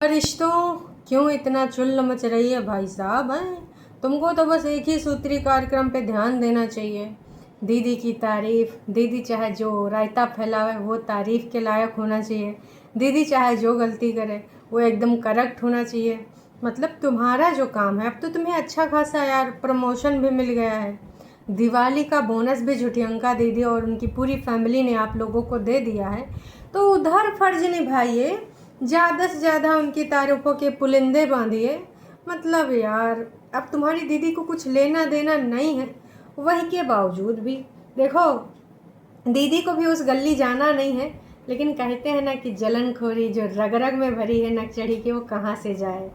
रिश्तों क्यों इतना चुल मच रही है भाई साहब हैं? तुमको तो बस एक ही सूत्री कार्यक्रम पे ध्यान देना चाहिए। दीदी की तारीफ, दीदी चाहे जो रायता फैलावे वो तारीफ के लायक होना चाहिए। दीदी चाहे जो गलती करे वो एकदम करेक्ट होना चाहिए। मतलब तुम्हारा जो काम है, अब तो तुम्हें अच्छा खासा यार प्रमोशन भी मिल गया है। दिवाली का बोनस भी झुटियंका दीदी और उनकी पूरी फैमिली ने आप लोगों को दे दिया है, तो उधर फर्ज निभाइए, ज़्यादा से ज़्यादा उनकी तारीफ़ों के पुलिंदे बांधिए। मतलब यार, अब तुम्हारी दीदी को कुछ लेना देना नहीं है, वही के बावजूद भी देखो, दीदी को भी उस गली जाना नहीं है, लेकिन कहते हैं ना कि जलनखोरी जो रग रग में भरी है नक चढ़ी के, वो कहाँ से जाए।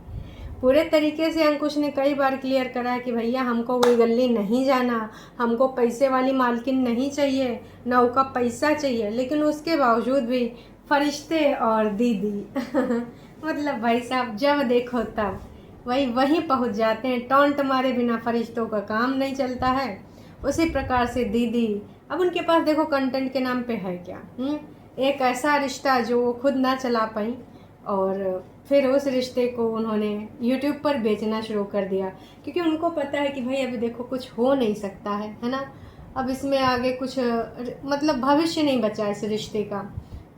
पूरे तरीके से अंकुश ने कई बार क्लियर करा कि भैया हमको वही गली नहीं जाना, हमको पैसे वाली मालकिन नहीं चाहिए, नौ का पैसा चाहिए, लेकिन उसके बावजूद भी फरिश्ते और दीदी मतलब भाई साहब, जब देखो तब वही वहीं पहुंच जाते हैं। टॉन्ट मारे बिना फरिश्तों का काम नहीं चलता है। उसी प्रकार से दीदी, अब उनके पास देखो कंटेंट के नाम पे है क्या, एक ऐसा रिश्ता जो वो खुद ना चला पाई, और फिर उस रिश्ते को उन्होंने YouTube पर बेचना शुरू कर दिया, क्योंकि उनको पता है कि भाई अभी देखो कुछ हो नहीं सकता है ना। अब इसमें आगे कुछ मतलब भविष्य नहीं बचा इस रिश्ते का,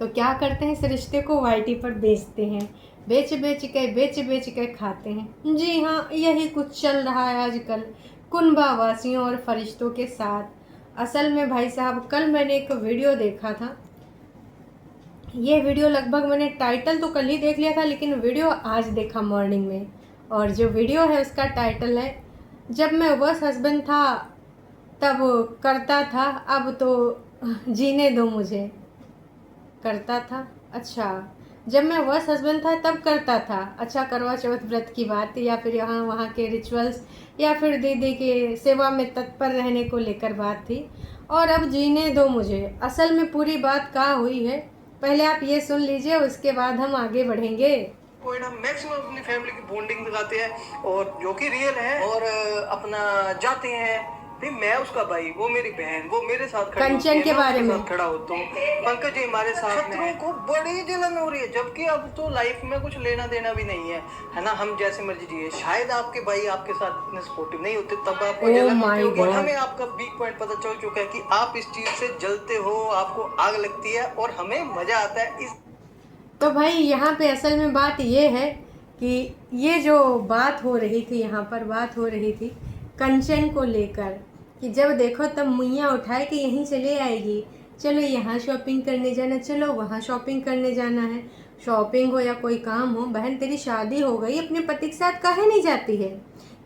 तो क्या करते हैं, इस रिश्ते को YT पर बेचते हैं। बेच के खाते हैं। जी हाँ, यही कुछ चल रहा है आजकल कुनबा वासियों और फरिश्तों के साथ। असल में भाई साहब, कल मैंने एक वीडियो देखा था। ये वीडियो लगभग मैंने टाइटल तो कल ही देख लिया था, लेकिन वीडियो आज देखा मॉर्निंग में। और जो वीडियो है उसका टाइटल है, जब मैं वर्स हस्बैंड था तब करता था, अब तो जीने दो मुझे। करता था, अच्छा, जब मैं वर्स हस्बैंड था तब करता था, अच्छा, करवा चौथ व्रत की बात, या फिर यहाँ वहाँ के रिचुअल्स, या फिर दीदी के सेवा में तत्पर रहने को लेकर बात थी। और अब जीने दो मुझे। असल में पूरी बात क्या हुई है, पहले आप ये सुन लीजिए, उसके बाद हम आगे बढ़ेंगे। पॉइंट हम मैक्सिमम अपनी फैमिली की बॉन्डिंग दिखाते हैं और जो कि रियल है, और अपना जाते हैं। भाई मैं उसका भाई, वो मेरी बहन, वो मेरे साथ खड़ी होती कंचन के है, मैं बारे उसके में साथ खड़ा होता हूँ। पंकज जी हमारे साथ में हैं। को बड़ी जलन हो रही है, जबकि अब तो लाइफ में कुछ लेना देना भी नहीं है ना। हम जैसे मर्जी जिए। शायद आपके भाई आपके साथ इतने सपोर्टिव नहीं होते, तब आपको जलन होती होगी। और हमें आपका वीक पॉइंट पता चल चुका है कि आप इस चीज से जलते हो, आपको आग लगती है, और हमें मजा आता है इस। तो भाई यहाँ पे असल में बात ये है कि ये जो बात हो रही थी, यहाँ पर बात हो रही थी कंचन को लेकर, कि जब देखो तब मुइयाँ उठाए कि यहीं चले आएगी, चलो यहाँ शॉपिंग करने जाना, चलो वहाँ शॉपिंग करने जाना है। शॉपिंग हो या कोई काम हो, बहन तेरी शादी हो गई, अपने पति के साथ काहे नहीं जाती है,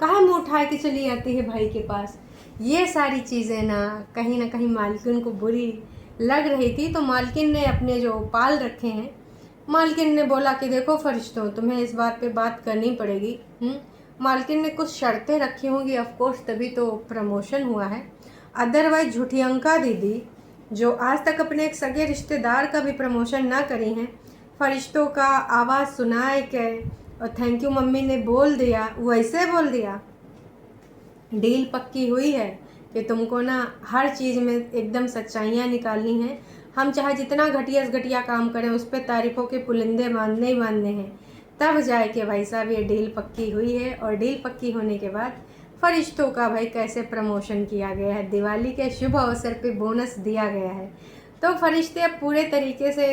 काहे मुँह उठा के चली जाती है भाई के पास। ये सारी चीज़ें ना कहीं मालकिन को बुरी लग रही थी, तो मालकिन ने अपने जो पाल रखे हैं, मालकिन ने बोला कि देखो फरिश्तों, तुम्हें इस बात पे बात करनी पड़ेगी। मालकिन ने कुछ शर्तें रखी होंगी, ऑफ कोर्स, तभी तो प्रमोशन हुआ है। अदरवाइज झुठियंका दीदी, जो आज तक अपने एक सगे रिश्तेदार का भी प्रमोशन ना करी हैं, फरिश्तों का आवाज़ सुनाए के और थैंक यू मम्मी ने बोल दिया, वैसे बोल दिया। डील पक्की हुई है कि तुमको ना हर चीज़ में एकदम सच्चाइयाँ निकालनी हैं। हम चाहे जितना घटिया से घटिया काम करें, उस पर तारीफ़ों के पुलिंदे बांधने ही बांधने हैं। तब जाए कि भाई साहब ये डील पक्की हुई है। और डील पक्की होने के बाद फरिश्तों का भाई कैसे प्रमोशन किया गया है, दिवाली के शुभ अवसर पे बोनस दिया गया है। तो फरिश्ते अब पूरे तरीके से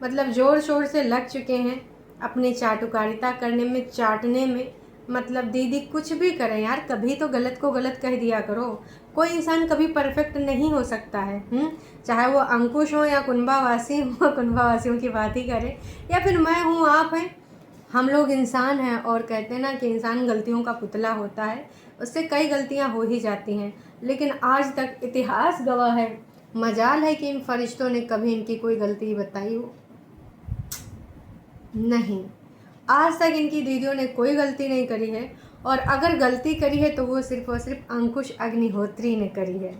मतलब ज़ोर शोर से लग चुके हैं अपनी चाटुकारिता करने में, चाटने में। मतलब दीदी कुछ भी करें यार, कभी तो गलत को गलत कह दिया करो। कोई इंसान कभी परफेक्ट नहीं हो सकता है। चाहे वो अंकुश हो या कुनबावासी हो, कुनबावासियों की बात ही करें, या फिर मैं हूँ, आप हैं, हम लोग इंसान हैं। और कहते हैं ना कि इंसान गलतियों का पुतला होता है, उससे कई गलतियाँ हो ही जाती हैं। लेकिन आज तक इतिहास गवाह है, मजाल है कि इन फरिश्तों ने कभी इनकी कोई गलती बताई हो नहीं। आज तक इनकी दीदियों ने कोई गलती नहीं करी है, और अगर गलती करी है तो वो सिर्फ और सिर्फ अंकुश अग्निहोत्री ने करी है।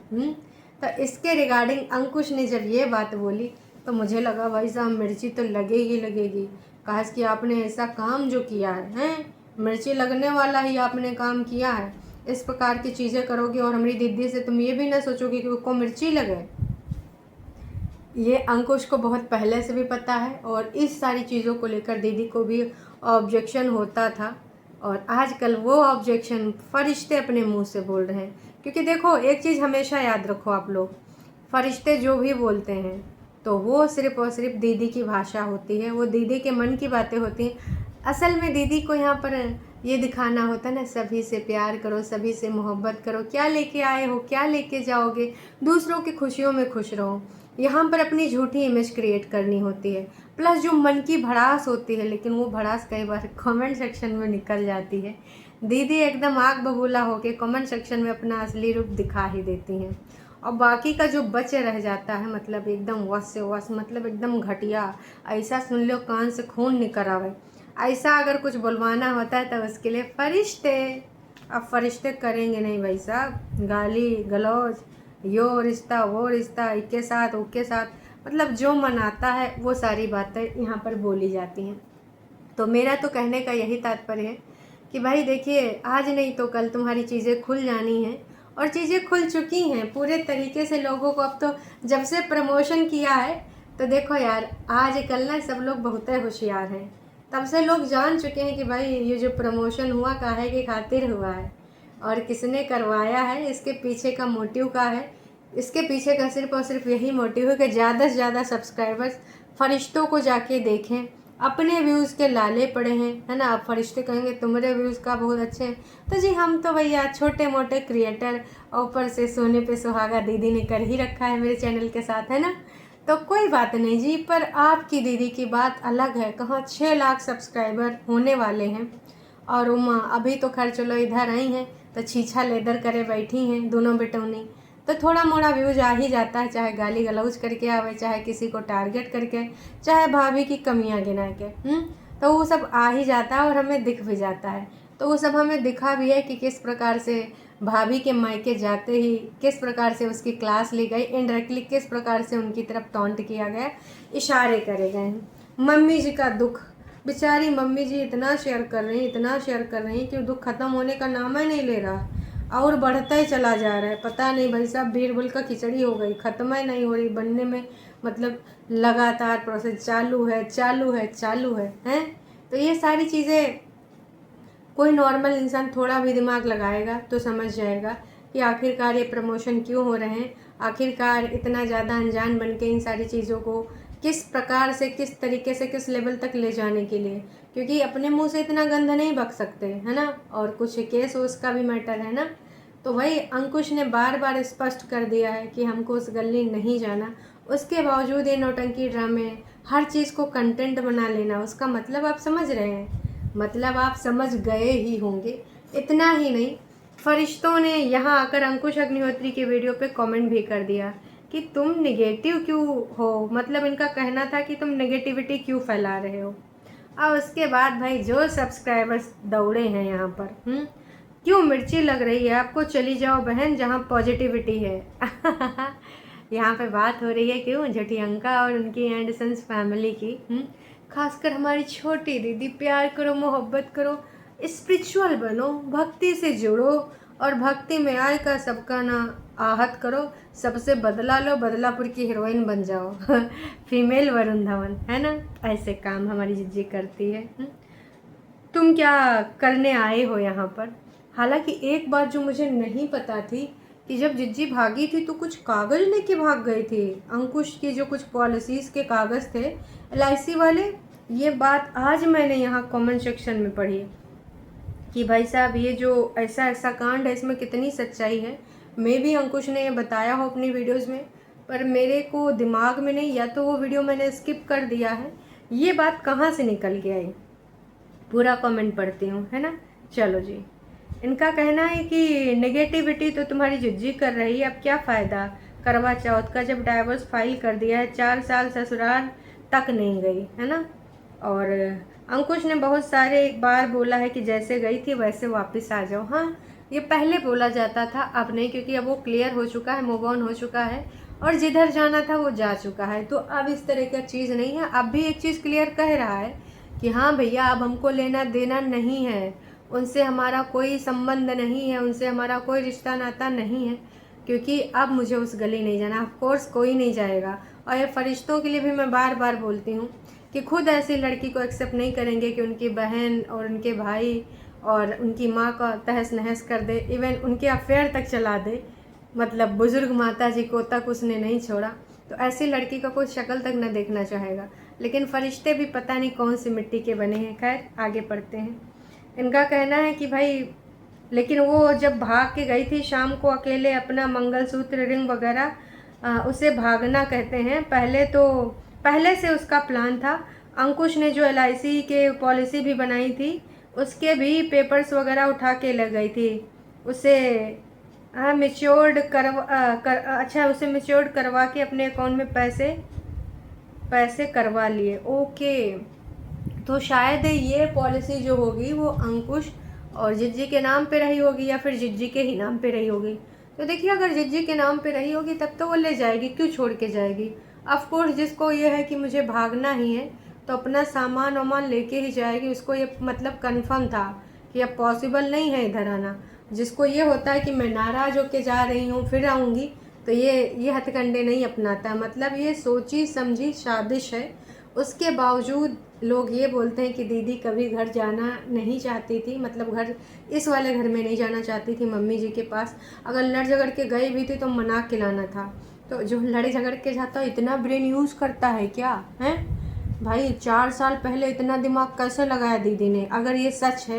तो इसके रिगार्डिंग अंकुश ने जब ये बात बोली, तो मुझे लगा भाई साहब मिर्ची तो लगेगी। काश कि आपने ऐसा काम जो किया है, मिर्ची लगने वाला ही आपने काम किया है। इस प्रकार की चीज़ें करोगे और हमारी दीदी से तुम ये भी ना सोचोगे कि उसको मिर्ची लगे। ये अंकुश को बहुत पहले से भी पता है, और इस सारी चीज़ों को लेकर दीदी को भी ऑब्जेक्शन होता था, और आजकल वो ऑब्जेक्शन फरिश्ते अपने मुंह से बोल रहे हैं। क्योंकि देखो, एक चीज़ हमेशा याद रखो आप लोग, फरिश्ते जो भी बोलते हैं तो वो सिर्फ़ और सिर्फ दीदी की भाषा होती है, वो दीदी के मन की बातें होती हैं। असल में दीदी को यहाँ पर ये दिखाना होता है ना, सभी से प्यार करो, सभी से मोहब्बत करो, क्या लेके आए हो, क्या लेके जाओगे, दूसरों की खुशियों में खुश रहो। यहाँ पर अपनी झूठी इमेज क्रिएट करनी होती है, प्लस जो मन की भड़ास होती है, लेकिन वो भड़ास कई बार कमेंट सेक्शन में निकल जाती है। दीदी एकदम आग बबूला होके कमेंट सेक्शन में अपना असली रूप दिखा ही देती हैं, और बाकी का जो बच रह जाता है, मतलब एकदम वस से वस, मतलब एकदम घटिया, ऐसा सुन लो कान से खून निकल आवे, ऐसा अगर कुछ बुलवाना होता है तो उसके लिए फरिश्ते। अब फरिश्ते करेंगे नहीं भाई साहब, गाली गलौज, यो रिश्ता वो रिश्ता, इके साथ उसके साथ, मतलब जो मन आता है वो सारी बातें यहाँ पर बोली जाती हैं। तो मेरा तो कहने का यही तात्पर्य है कि भाई देखिए, आज नहीं तो कल तुम्हारी चीज़ें खुल जानी हैं, और चीज़ें खुल चुकी हैं पूरे तरीके से लोगों को। अब तो जब से प्रमोशन किया है तो देखो यार, आज कल ना सब लोग बहुत होशियार हैं, तब से लोग जान चुके हैं कि भाई ये जो प्रमोशन हुआ काहे की खातिर हुआ है, और किसने करवाया है, इसके पीछे का मोटिव का है। इसके पीछे का सिर्फ और सिर्फ यही मोटिव है कि ज़्यादा से ज़्यादा सब्सक्राइबर्स फरिश्तों को जाके देखें, अपने व्यूज़ के लाले पड़े हैं, है ना। अब फरिश्ते कहेंगे तुम्हारे व्यूज़ का बहुत अच्छे हैं, तो जी हम तो भैया छोटे मोटे क्रिएटर, ऊपर से सोने पे सुहागा दीदी ने कर ही रखा है मेरे चैनल के साथ, है ना। तो कोई बात नहीं जी, पर आपकी दीदी की बात अलग है, कहाँ 6 लाख सब्सक्राइबर होने वाले हैं, और उमा अभी तो खैर चलो इधर आई हैं तो छीछा लेदर करे बैठी हैं दोनों बेटौनी, तो थोड़ा मोड़ा व्यूज आ ही जाता है, चाहे गाली गलौज करके आवे, चाहे किसी को टारगेट करके, चाहे भाभी की कमियां गिना के, तो वो सब आ ही जाता है और हमें दिख भी जाता है। तो वो सब हमें दिखा भी है कि किस प्रकार से भाभी के मायके जाते ही किस प्रकार से उसकी क्लास ली गई, इनडायरेक्टली किस प्रकार से उनकी तरफ टॉन्ट किया गया, इशारे करे गए हैं। मम्मी जी का दुख, बेचारी मम्मी जी इतना शेयर कर रही हैं, इतना शेयर कर रही हैं कि दुख ख़त्म होने का नाम ही नहीं ले रहा, और बढ़ता ही चला जा रहा है। पता नहीं भाई साहब, बीरबल का खिचड़ी हो गई, ख़त्म ही नहीं हो रही बनने में, मतलब लगातार प्रोसेस चालू है चालू है चालू है, हैं। तो ये सारी चीज़ें कोई नॉर्मल इंसान थोड़ा भी दिमाग लगाएगा तो समझ जाएगा कि आखिरकार ये प्रमोशन क्यों हो रहे हैं, आखिरकार इतना ज़्यादा अनजान बन के इन सारी चीज़ों को किस प्रकार से, किस तरीके से, किस लेवल तक ले जाने के लिए, क्योंकि अपने मुंह से इतना गंद नहीं बक सकते, है ना, और कुछ केस उसका भी मैटर है ना। तो वही अंकुश ने बार बार स्पष्ट कर दिया है कि हमको उस गली नहीं जाना, उसके बावजूद ये नौटंकी ड्रामे, हर चीज़ को कंटेंट बना लेना, उसका मतलब आप समझ रहे हैं, मतलब आप समझ गए ही होंगे। इतना ही नहीं, फरिश्तों ने यहाँ आकर अंकुश अग्निहोत्री की वीडियो पे कमेंट भी कर दिया कि तुम नेगेटिव क्यों हो, मतलब इनका कहना था कि तुम नेगेटिविटी क्यों फैला रहे हो। और उसके बाद भाई जो सब्सक्राइबर्स दौड़े हैं यहाँ पर, क्यों मिर्ची लग रही है आपको, चली जाओ बहन जहाँ पॉजिटिविटी है। यहाँ पे बात हो रही है क्यों, जटियंका और उनकी एंड सन्स फैमिली की, खासकर हमारी छोटी दीदी, प्यार करो, मोहब्बत करो, स्पिरिचुअल बनो, भक्ति से जुड़ो, और भक्ति में आए का सबका ना आहत करो, सबसे बदला लो, बदलापुर की हीरोइन बन जाओ। फीमेल वरुण धवन, है ना, ऐसे काम हमारी जिज्जी करती है। तुम क्या करने आए हो यहाँ पर। हालांकि एक बात जो मुझे नहीं पता थी कि जब जिज्जी भागी थी तो कुछ कागज़ लेके भाग गए थे, अंकुश की जो कुछ पॉलिसीज़ के कागज़ थे LIC वाले। ये बात आज मैंने यहाँ कमेंट सेक्शन में पढ़ी कि भाई साहब ये जो ऐसा ऐसा कांड है, इसमें कितनी सच्चाई है। मे भी अंकुश ने बताया हो अपनी वीडियोज़ में, पर मेरे को दिमाग में नहीं, या तो वो वीडियो मैंने स्किप कर दिया है, ये बात कहाँ से निकल के आई। पूरा कमेंट पढ़ती हूँ, है ना। चलो जी, इनका कहना है कि नेगेटिविटी तो तुम्हारी जिज्जी कर रही है, अब क्या फ़ायदा, करवा चौथ का जब डाइवोर्स फाइल कर दिया है, 4 साल ससुराल तक नहीं गई, है ना। और अंकुश ने बहुत सारे बार बोला है कि जैसे गई थी वैसे वापस आ जाओ। हाँ, ये पहले बोला जाता था, अब नहीं, क्योंकि अब वो क्लियर हो चुका है, मूव ऑन हो चुका है, और जिधर जाना था वो जा चुका है, तो अब इस तरह का चीज़ नहीं है। अब भी एक चीज़ क्लियर कह रहा है कि हाँ भैया, अब हमको लेना देना नहीं है, उनसे हमारा कोई संबंध नहीं है, उनसे हमारा कोई रिश्ता नाता नहीं है, क्योंकि अब मुझे उस गली नहीं जाना। ऑफ कोर्स कोई नहीं जाएगा। और ये फरिश्तों के लिए भी मैं बार बार बोलती हूँ कि कि खुद ऐसी लड़की को एक्सेप्ट नहीं करेंगे कि उनकी बहन और उनके भाई और उनकी माँ का तहस नहस कर दे, इवन उनके अफेयर तक चला दे, मतलब बुज़ुर्ग माता जी को तक उसने नहीं छोड़ा। तो ऐसी लड़की का कोई शक्ल तक न देखना चाहेगा। लेकिन फरिश्ते भी पता नहीं कौन सी मिट्टी के बने हैं। खैर आगे पढ़ते हैं। इनका कहना है कि भाई, लेकिन वो जब भाग के गई थी शाम को अकेले, अपना मंगलसूत्र रिंग वगैरह उसे भागना कहते हैं। पहले से उसका प्लान था। अंकुश ने जो LIC के पॉलिसी भी बनाई थी उसके भी पेपर्स वगैरह उठा के ले गई थी। उसे मैच्योर्ड उसे मैच्योर्ड करवा के अपने अकाउंट में पैसे करवा लिए। ओके, तो शायद ये पॉलिसी जो होगी वो अंकुश और जिज्जी के नाम पे रही होगी या फिर जिज्जी के ही नाम पे रही होगी। तो देखिए, अगर जिज्जी के नाम पे रही होगी तब तो वो ले जाएगी, क्यों छोड़ के जाएगी। ऑफ कोर्स जिसको ये है कि मुझे भागना ही है तो अपना सामान वामान लेके ही जाएगी। उसको ये मतलब कंफर्म था कि अब पॉसिबल नहीं है इधर आना। जिसको ये होता है कि मैं नाराज़ होके जा रही हूँ फिर आऊँगी, तो ये हथकंडे नहीं अपनाता। मतलब ये सोची समझी साजिश है। उसके बावजूद लोग ये बोलते हैं कि दीदी कभी घर जाना नहीं चाहती थी, मतलब घर इस वाले घर में नहीं जाना चाहती थी मम्मी जी के पास। अगर लड़ झगड़ के गई भी थी तो मना के लाना था। तो जो लड़े झगड़ के जाता है इतना ब्रेन यूज़ करता है क्या है भाई? 4 साल पहले इतना दिमाग कैसे लगाया दीदी ने? अगर ये सच है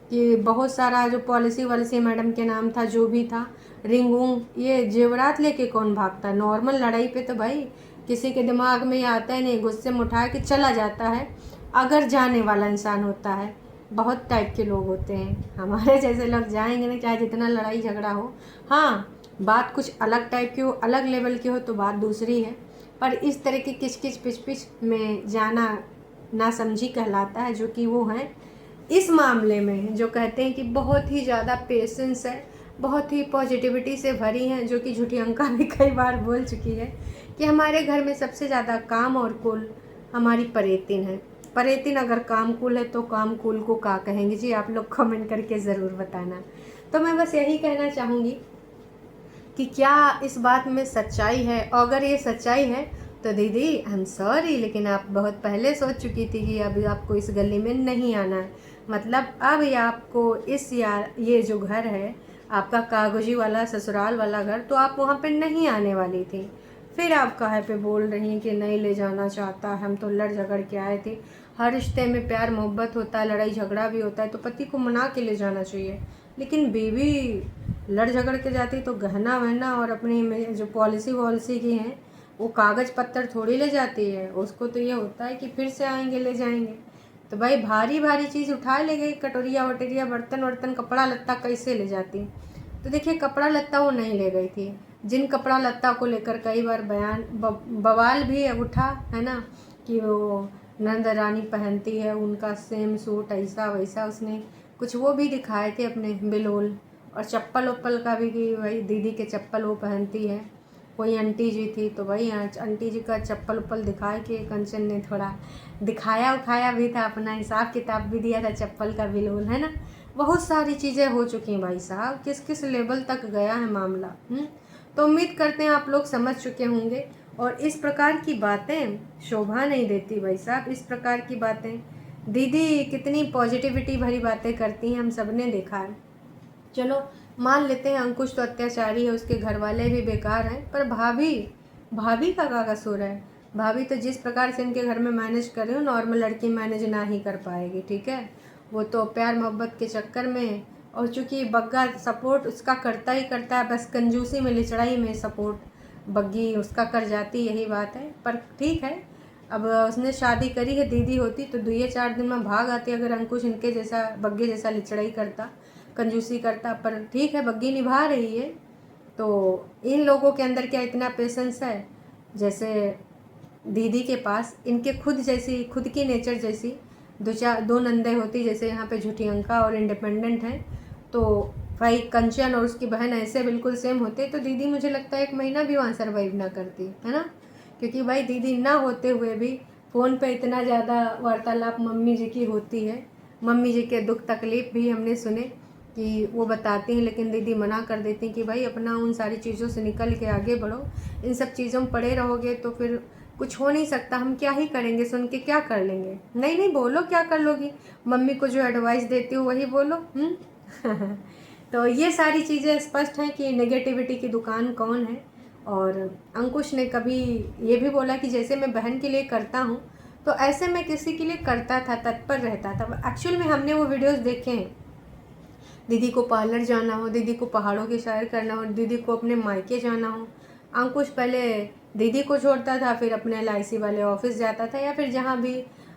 कि बहुत सारा जो पॉलिसी मैडम के नाम था, जो भी था, रिंग वूंग, ये जेवरात लेके कौन भागता है? नॉर्मल लड़ाई पे तो भाई किसी के दिमाग में ये आता ही नहीं, गुस्से में उठा के चला जाता है अगर जाने वाला इंसान होता है। बहुत टाइप के लोग होते हैं, हमारे जैसे लोग जाएंगे ना, चाहे जितना लड़ाई झगड़ा हो। हाँ, बात कुछ अलग टाइप की हो, अलग लेवल की हो तो बात दूसरी है, पर इस तरह की किच किच पिच पिच में जाना ना समझी कहलाता है, जो कि वो हैं इस मामले में, जो कहते हैं कि बहुत ही ज़्यादा पेशेंस है, बहुत ही पॉजिटिविटी से भरी हैं, जो कि झूठी अंका भी कई बार बोल चुकी है कि हमारे घर में सबसे ज़्यादा काम और कुल हमारी परेतिन है। परेतिन अगर काम कुल है तो काम कुल को क्या कहेंगे जी? आप लोग कमेंट करके ज़रूर बताना। तो मैं बस यही कहना चाहूँगी कि क्या इस बात में सच्चाई है, और अगर ये सच्चाई है तो दीदी आई एम सॉरी, लेकिन आप बहुत पहले सोच चुकी थी कि अभी आपको इस गली में नहीं आना है। मतलब अब ये आपको ये जो घर है आपका कागजी वाला ससुराल वाला घर, तो आप वहाँ पे नहीं आने वाली थी। फिर आप काहे पे बोल रही हैं कि नहीं ले जाना चाहता, हम तो लड़ झगड़ के आए थे। हर रिश्ते में प्यार मोहब्बत होता है, लड़ाई झगड़ा भी होता है, तो पति को मना के ले जाना चाहिए। लेकिन बीवी लड़ झगड़ के जाती तो गहना वहना और अपनी जो पॉलिसी की हैं वो कागज़ पत्तर थोड़ी ले जाती है। उसको तो ये होता है कि फिर से आएंगे ले जाएंगे। तो भाई भारी भारी चीज़ उठा ले गई, कटोरिया वटोरिया बर्तन वर्तन कपड़ा लत्ता कैसे ले जाती? तो देखिए, कपड़ा लत्ता वो नहीं ले गई थी। जिन कपड़ा लत्ता को लेकर कई बार बवाल भी उठा है ना, कि वो नंद रानी पहनती है उनका सेम सूट ऐसा वैसा, उसने कुछ वो भी दिखाए थे अपने बिलोल। और चप्पल वप्पल का भी कि भाई दीदी के चप्पल वो पहनती है। कोई आंटी जी थी तो भाई आंटी जी का चप्पल वप्पल दिखा के कंचन ने थोड़ा दिखाया उखाया भी था, अपना हिसाब किताब भी दिया था चप्पल का बिलोल, है ना। बहुत सारी चीज़ें हो चुकी हैं भाई साहब, किस किस लेवल तक गया है मामला। तो उम्मीद करते हैं आप लोग समझ चुके होंगे। और इस प्रकार की बातें शोभा नहीं देती भाई साहब, इस प्रकार की बातें। दीदी कितनी पॉजिटिविटी भरी बातें करती हैं, हम सब ने देखा है। चलो मान लेते हैं अंकुश तो अत्याचारी है, उसके घर वाले भी बेकार हैं, पर भाभी का क्या कसूर है? भाभी तो जिस प्रकार से इनके घर में मैनेज कर रही हो, नॉर्मल लड़की मैनेज ना ही कर पाएगी, ठीक है। वो तो प्यार मोहब्बत के चक्कर में, और चूँकि बग्गा सपोर्ट उसका करता ही करता है, बस कंजूसी में लिचड़ाई में सपोर्ट बग्गी उसका कर जाती, यही बात है। पर ठीक है, अब उसने शादी करी है, दीदी होती तो 2-4 दिन में भाग आती अगर अंकुश इनके जैसा बग्गे जैसा लिचड़ाई करता, कंजूसी करता। पर ठीक है, बग्गी निभा रही है। तो इन लोगों के अंदर क्या इतना पेशेंस है जैसे दीदी के पास? इनके खुद की नेचर जैसी दो नंदे होती, जैसे यहाँ पे झूठी अंका और इंडिपेंडेंट हैं, तो भाई कंचन और उसकी बहन ऐसे बिल्कुल सेम होते तो दीदी मुझे लगता है 1 महीना भी वहाँ सर्वाइव ना करती, है ना। क्योंकि भाई दीदी ना होते हुए भी फ़ोन पे इतना ज़्यादा वार्तालाप मम्मी जी की होती है। मम्मी जी के दुख तकलीफ़ भी हमने सुने कि वो बताती हैं, लेकिन दीदी मना कर देती कि भाई अपना उन सारी चीज़ों से निकल के आगे बढ़ो, इन सब चीज़ों में पड़े रहोगे तो फिर कुछ हो नहीं सकता, हम क्या ही करेंगे, सुन के क्या कर लेंगे। नहीं नहीं बोलो, क्या कर लोगी, मम्मी को जो एडवाइस देती हो वही बोलो। तो ये सारी चीज़ें स्पष्ट हैं कि नेगेटिविटी की दुकान कौन है। और अंकुश ने कभी ये भी बोला कि जैसे मैं बहन के लिए करता हूँ तो ऐसे मैं किसी के लिए करता था, तत्पर रहता था। एक्चुअल में हमने वो वीडियोस देखे हैं, दीदी को पार्लर जाना हो, दीदी को पहाड़ों की सैर करना हो, दीदी को अपने मायके जाना हो, अंकुश पहले दीदी को छोड़ता था, फिर अपने LIC वाले ऑफिस जाता था, या फिर जहाँ भी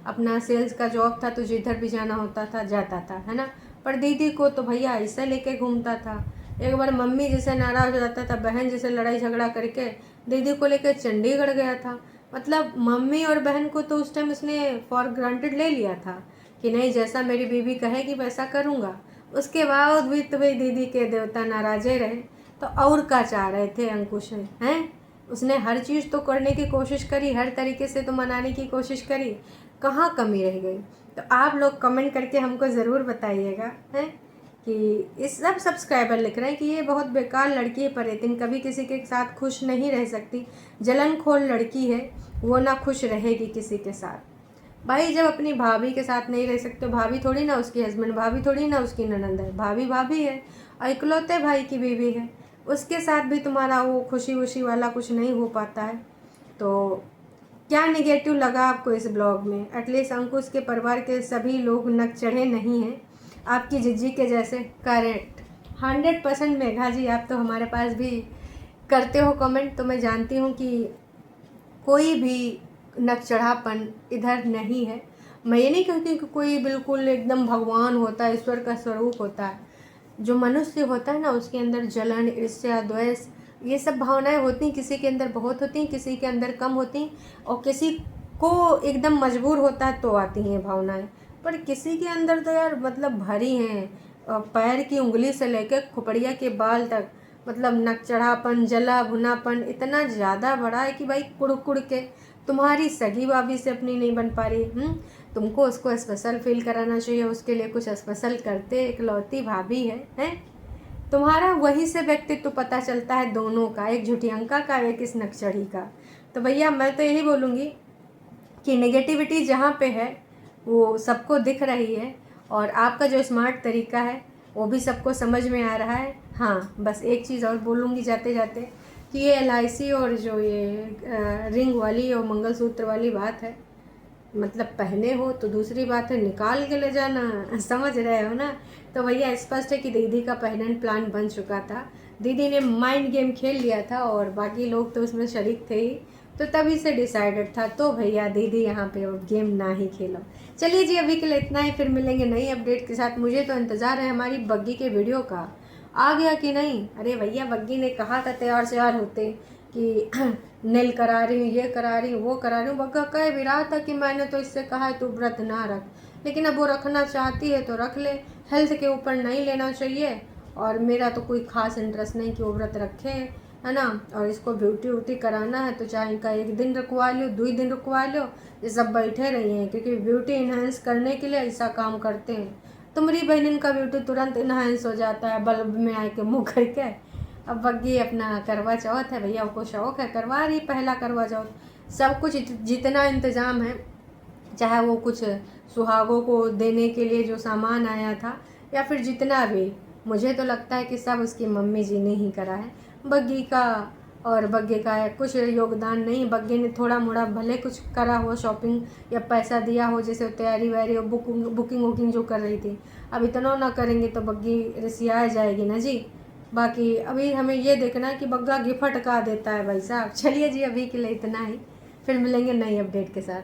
अपना सेल्स का जॉब था तो जिधर भी जाना होता था जाता था, है ना। पर दीदी को तो भैया ऐसे लेके घूमता था। एक बार मम्मी जैसे नाराज़ हो जाता था, बहन जैसे लड़ाई झगड़ा करके दीदी को लेकर चंडीगढ़ गया था। मतलब मम्मी और बहन को तो उस टाइम उसने फॉर ग्रांटेड ले लिया था कि नहीं, जैसा मेरी बीवी कहेगी वैसा करूँगा। उसके बाद भी तो भाई दीदी के देवता नाराजे रहे, तो और क्या चाह रहे थे अंकुश हैं। उसने हर चीज़ तो करने की कोशिश करी, हर तरीके से तो मनाने की कोशिश करी, कहाँ कमी रह गई। तो आप लोग कमेंट करके हमको ज़रूर बताइएगा हैं कि इस सब सब्सक्राइबर लिख रहे हैं कि ये बहुत बेकार लड़की है परितिन, कभी किसी के साथ खुश नहीं रह सकती, जलनखोर लड़की है, वो ना खुश रहेगी किसी के साथ। भाई जब अपनी भाभी के साथ नहीं रह सकते, भाभी थोड़ी ना उसकी हस्बैंड, भाभी थोड़ी ना उसकी ननंद है, भाभी भाभी है और इकलौते भाई की बीवी है, उसके साथ भी तुम्हारा वो खुशी वुशी वाला कुछ नहीं हो पाता है। तो क्या नेगेटिव लगा आपको इस ब्लॉग में? एटलीस्ट अंकुश के परिवार के सभी लोग नक चढ़े नहीं हैं आपकी जिज्जी के जैसे। करेक्ट 100% मेघा जी, आप तो हमारे पास भी करते हो कमेंट, तो मैं जानती हूँ कि कोई भी नक चढ़ापन इधर नहीं है। मैं ये नहीं कहती कि कोई बिल्कुल एकदम भगवान होता है, ईश्वर का स्वरूप होता है। जो मनुष्य होता है ना, उसके अंदर जलन, ईर्ष्या, द्वेष, ये सब भावनाएं होती हैं, किसी के अंदर बहुत होती हैं, किसी के अंदर कम होती हैं, और किसी को एकदम मजबूर होता है तो आती हैं भावनाएं। पर किसी के अंदर तो यार मतलब भरी हैं, पैर की उंगली से लेकर खोपड़िया के बाल तक, मतलब नक चढ़ापन, जला भुनापन इतना ज़्यादा बड़ा है कि भाई कुड़ कुड़ के तुम्हारी सगी भाभी से अपनी नहीं बन पा रही। तुमको उसको स्पेशल फील कराना चाहिए, उसके लिए कुछ स्पेशल करते, इकलौती भाभी है, हैं? तुम्हारा वहीं से व्यक्तित्व पता चलता है दोनों का, एक झुटियंका का, एक इस नक्चढ़ी का। तो भैया मैं तो यही बोलूँगी कि नेगेटिविटी जहाँ पे है वो सबको दिख रही है, और आपका जो स्मार्ट तरीका है वो भी सबको समझ में आ रहा है। हाँ बस एक चीज़ और बोलूँगी जाते जाते कि ये LIC और जो ये रिंग वाली और मंगलसूत्र वाली बात है, मतलब पहने हो तो दूसरी बात है, निकाल के ले जाना, समझ रहे हो ना। तो भैया स्पष्ट है कि दीदी का पहले प्लान बन चुका था, दीदी ने माइंड गेम खेल लिया था और बाकी लोग तो उसमें शरीक थे ही, तो तभी से डिसाइडेड था। तो भैया दीदी यहाँ पे वो गेम ना ही खेलो। चलिए जी, अभी के लिए इतना ही, फिर मिलेंगे नई अपडेट के साथ। मुझे तो इंतज़ार है हमारी बग्गी के वीडियो का, आ गया कि नहीं। अरे भैया बग्गी ने कहा था तैयार श्यार होते कि नेल करा रही हूँ, ये करा रही हूँ, वो करा रही हूँ। बग्गा कह भी रहा था कि मैंने तो इससे कहा है तू व्रत ना रख, लेकिन अब वो रखना चाहती है तो रख ले, हेल्थ के ऊपर नहीं लेना चाहिए। और मेरा तो कोई ख़ास इंटरेस्ट नहीं कि वो व्रत रखे, है ना। और इसको ब्यूटी व्यूटी कराना है तो चाहे इनका 1 दिन रुकवा लो, 2 दिन रुकवा लो, ये सब बैठे रही हैं, क्योंकि ब्यूटी इन्हांस करने के लिए ऐसा काम करते हैं। तुम्हारी बहन का ब्यूटी तुरंत इन्हांस हो जाता है बल्ब में आके मुँह करके। अब बग्गी अपना करवा चौथ है, भैया को शौक़ है, करवा रही पहला करवा चौथ। सब कुछ जितना इंतज़ाम है, चाहे वो कुछ सुहागों को देने के लिए जो सामान आया था या फिर जितना भी, मुझे तो लगता है कि सब उसकी मम्मी जी ने ही करा है। बग्गी का और बग्गे का कुछ योगदान नहीं, बग्गे ने थोड़ा मोड़ा भले कुछ करा हो, शॉपिंग या पैसा दिया हो, जैसे तैयारी वैयारी और बुकिंग वुकिंग जो कर रही थी। अब इतना ना करेंगे तो बग्गी रिसिया जाएगी ना जी। बाकी अभी हमें ये देखना है कि बग्गा गिफ्ट का देता है भाई साहब। चलिए जी, अभी के लिए इतना ही, फिर मिलेंगे नई अपडेट के साथ।